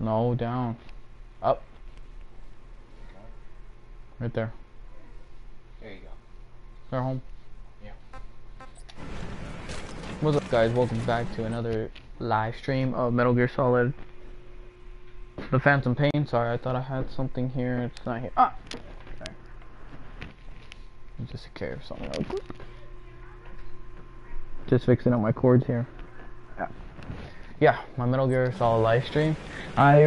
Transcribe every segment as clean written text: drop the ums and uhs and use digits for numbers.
No, down. Up. Right there. There you go. They're home. Yeah. What's up, guys? Welcome back to another live stream of Metal Gear Solid The Phantom Pain. Sorry, I thought I had something here. It's not here. Ah! Okay. Just a care of something real quick. Just fixing up my cords here. Yeah, my Metal Gear Solid live stream. I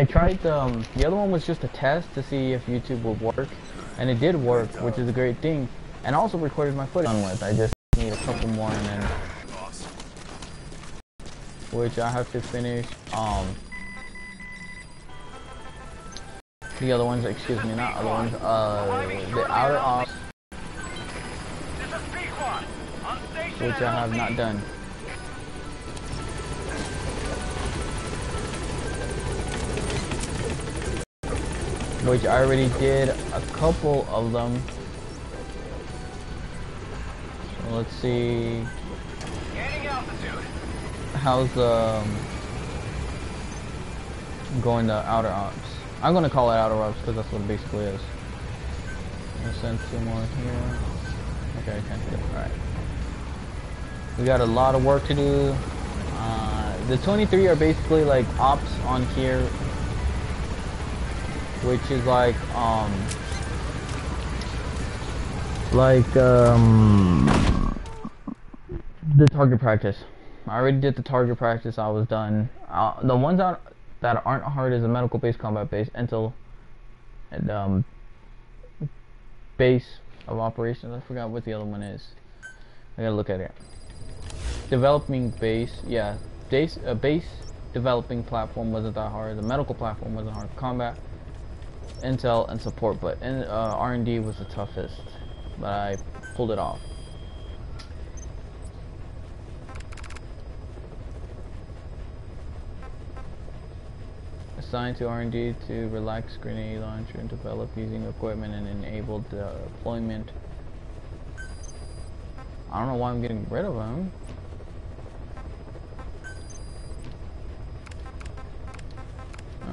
tried the other one was just a test to see if YouTube would work, and it did work, which is a great thing. And also recorded my footage. I just need a couple more, and then which I have to finish. The other ones, excuse me, not other ones. The outer ops, which I have not done. Which I already did a couple of them. So let's see. How's going to outer ops? I'm gonna call it outer ops because that's what it basically is. I'm gonna send two more here. Okay, I can't do it. Alright. We got a lot of work to do. The 23 are basically like ops on here, which is like the target practice. I already did the target practice. I was done. The ones that aren't hard is the medical base, combat base, intel, and base of operations. I forgot what the other one is. I gotta look at it. Developing base, yeah, base developing platform wasn't that hard. The medical platform wasn't hard. Combat, intel, and support, but R&D was the toughest. But I pulled it off. Assigned to R&D to relax grenade launcher and develop using equipment and enable deployment. I don't know why I'm getting rid of him.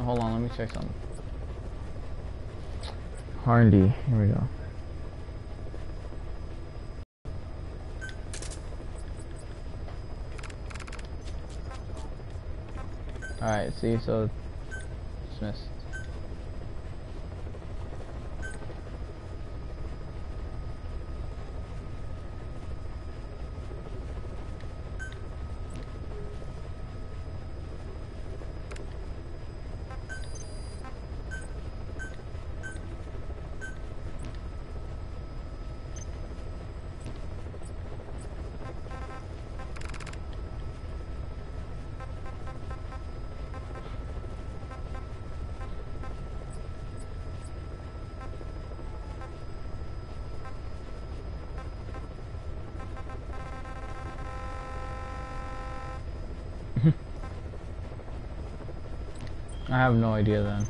Hold on, let me check something. R&D, here we go. Alright, see, so dismissed. I have no idea then.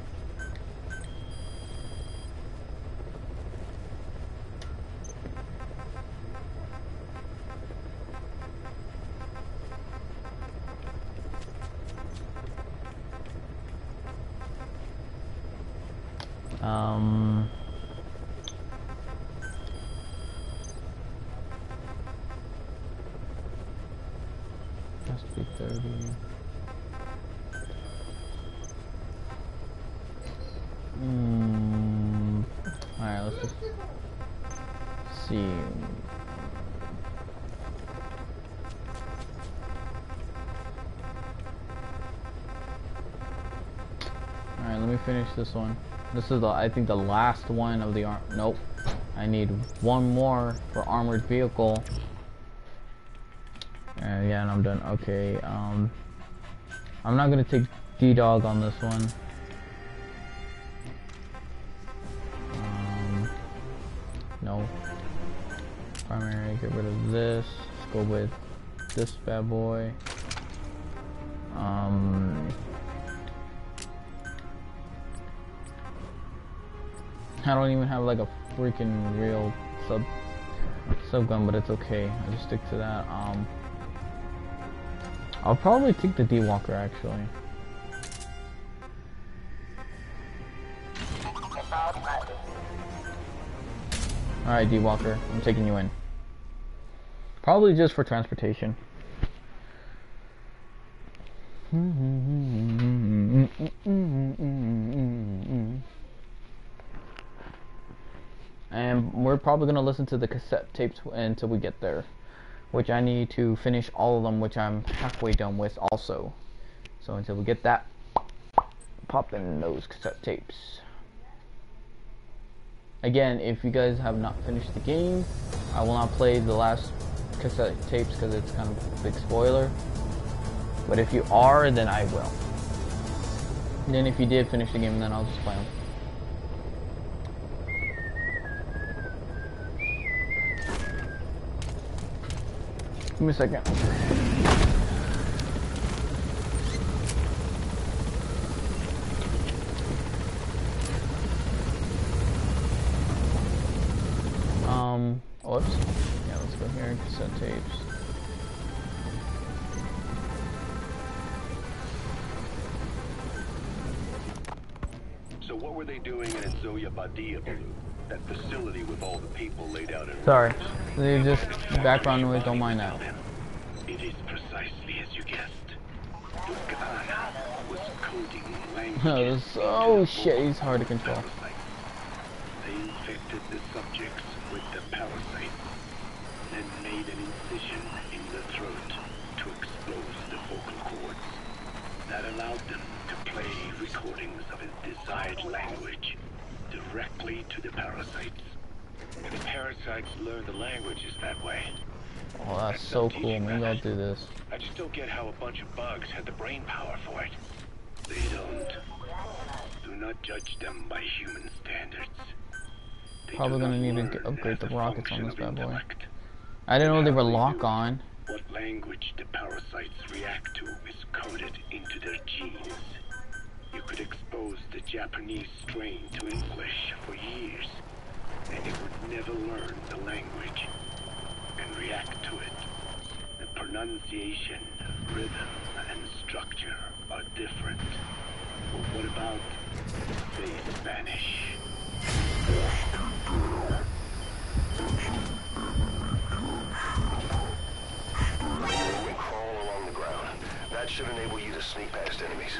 Has to be 30. Alright, let's just see. Alright, let me finish this one. This is I think the last one of the nope. I need one more for armored vehicle. Yeah, and I'm done. Okay, I'm not gonna take D-Dog on this one. No. Primary, get rid of this. Let's go with this bad boy. I don't even have like a freaking real sub gun, but it's okay. I'll just stick to that. I'll probably take the D-Walker actually. Alright, D-Walker, I'm taking you in. Probably just for transportation. And we're probably going to listen to the cassette tapes until we get there. Which I need to finish all of them, which I'm halfway done with also. So until we get that, pop in those cassette tapes. Again, if you guys have not finished the game, I will not play the last cassette tapes because it's kind of a big spoiler. But if you are, then I will. And then if you did finish the game, then I'll just play them. Give me a second. Whoops. Yeah, let's go here, cassette tapes. So what were they doing in Zoya Badia, that facility with all the people laid out in Sorry, they just background noise, don't mind that. It is precisely as you guessed. Dukana was coding language. Oh shit, he's hard to control. They infected the subjects with the parasite, then made an incision in the throat to expose the vocal cords. That allowed them to play recordings of his desired language directly to the parasites. And the parasites learn the languages that way. Oh, that's so cool. Maybe I'll do this. I just don't get how a bunch of bugs had the brain power for it. They don't. Do not judge them by human standards. They Probably gonna need to upgrade the rockets on this bad boy. I didn't know they were lock on. What language the parasites react to is coded into their genes. You could expose the Japanese strain to English for years, and it would never learn the language and react to it. The pronunciation, rhythm, and structure are different. But what about, say, Spanish? We crawl along the ground. That should enable you to sneak past enemies.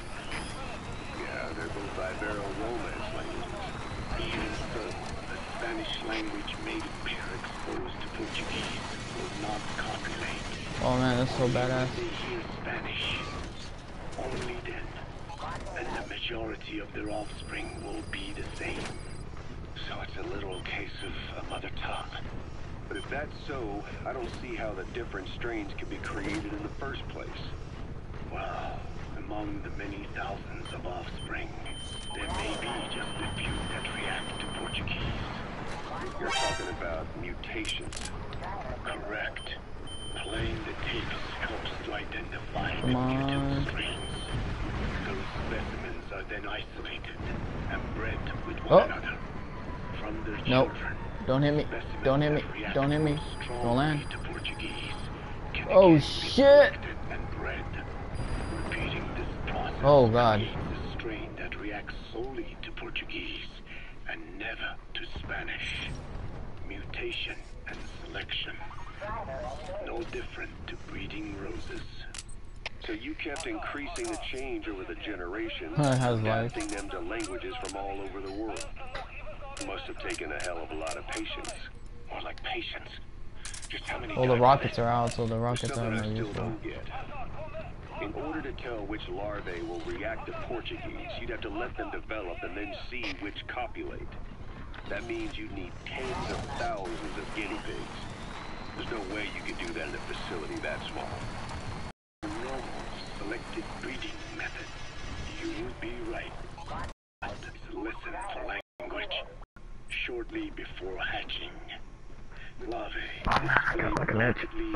Yeah, they're both Ibero-Romance languages. Even so, the Spanish language may appear exposed to Portuguese will not copulate. Oh man, that's so badass. If they hear Spanish, only then, and the majority of their offspring will be the same. So it's a literal case of a mother tongue. But if that's so, I don't see how the different strains can be created in the first place. Well, among the many thousands of offspring, there may be just a few that react to Portuguese. You're talking about mutations. Correct. Playing the tapes helps to identify the mutant strains. Those specimens are then isolated and bred with one another. From their children, don't hit me. Don't hit me. Don't hit me. Don't land. Oh Oh shit! Repeating this process Oh god. creates a strain that reacts solely to Portuguese and never to Spanish. Mutation and selection. No different to breeding roses. So you kept increasing the change over the generations, adapting them to languages from all over the world. Must have taken a hell of a lot of patience. More like patience. Just how many Well, the rockets are out, so the rockets are no useful. In order to tell which larvae will react to Portuguese, you'd have to let them develop and then see which copulate. That means you'd need tens of thousands of guinea pigs. There's no way you could do that in a facility that small. Normal selected breeding method. You would be right. Listen for language. Shortly before hatching, larvae display markedly